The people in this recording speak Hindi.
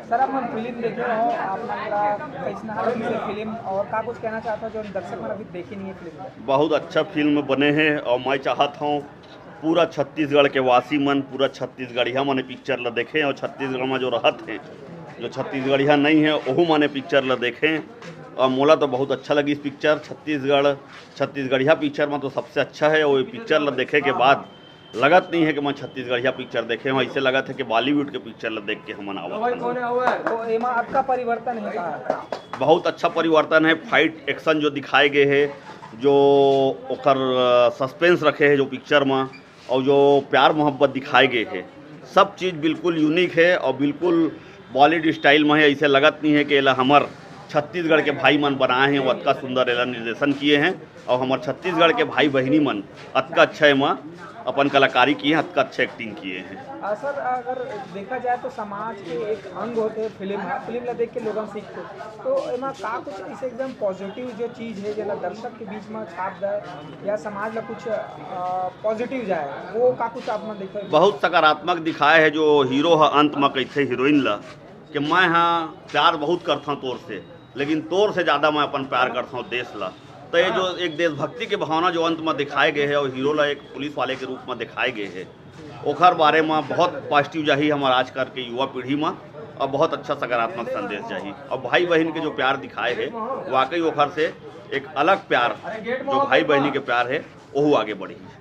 सर आप मन फिल्म देखे हो आपने कैसना से फिल्म और का कुछ कहना चाहता हो जो दर्शक मन अभी देखे नहीं है फिल्म? बहुत अच्छा फिल्म बने हैं और मैं चाहता हूँ पूरा छत्तीसगढ़ के वासी मन, पूरा छत्तीसगढ़िया मने पिक्चर ला देखें और छत्तीसगढ़ में जो रहत हैं, जो छत्तीसगढ़िया नहीं है वह माने पिक्चर ला देखें। और मोला तो बहुत अच्छा लगी इस पिक्चर। छत्तीसगढ़िया पिक्चर में तो सबसे अच्छा है। और पिक्चर ला देखे के बाद लगत नहीं है कि मैं छत्तीसगढ़िया पिक्चर देखे हूँ, ऐसे लगा था कि बॉलीवुड के पिक्चर ला देख के हम आवत। तो एमा आपका परिवर्तन है का? बहुत अच्छा परिवर्तन है। फाइट एक्शन जो दिखाए गए है, जो ओकर सस्पेंस रखे है जो पिक्चर में, और जो प्यार मोहब्बत दिखाए गए है, सब चीज़ बिल्कुल यूनिक है और बिल्कुल बॉलीवुड स्टाइल में है। ऐसे लगत नहीं है कि एला हमार छत्तीसगढ़ के भाई मन बनाए हैं, वो अतका सुंदर एला निर्देशन किए हैं और हमारे छत्तीसगढ़ के भाई बहनी मन अतका अच्छा एमा अपन कलाकारी किए हैं, अतका अच्छा एक्टिंग किए हैं। सर अगर देखा जाए तो समाज के एक अंग होते हैं फिल्म ला देख के लोग सीखते, तो एमा का कुछ ऐसे एकदम पॉजिटिव जो चीज़ है जो दर्शक के बीच में छाप जाए या समाज ला कुछ पॉजिटिव जाए, वो का कुछ आप में देखे? बहुत सकारात्मक दिखाए है। जो हीरो है अंत में कहते हीरोइन ला कि मैं हाँ प्यार बहुत करता हूँ तोर से, लेकिन तोर से ज़्यादा मैं अपन प्यार करता हूँ देश ला। तो ये जो एक देशभक्ति की भावना जो अंत में दिखाए गए है और हीरो ला एक पुलिस वाले के रूप में दिखाए गए है, ओखर बारे में बहुत पॉजिटिव जाही हमारे आजकल के युवा पीढ़ी में और बहुत अच्छा सकारात्मक संदेश जाही। और भाई बहन के जो प्यार दिखाए है, वाकई ओखर से एक अलग प्यार जो भाई बहनी के प्यार है वो आगे बढ़ी है।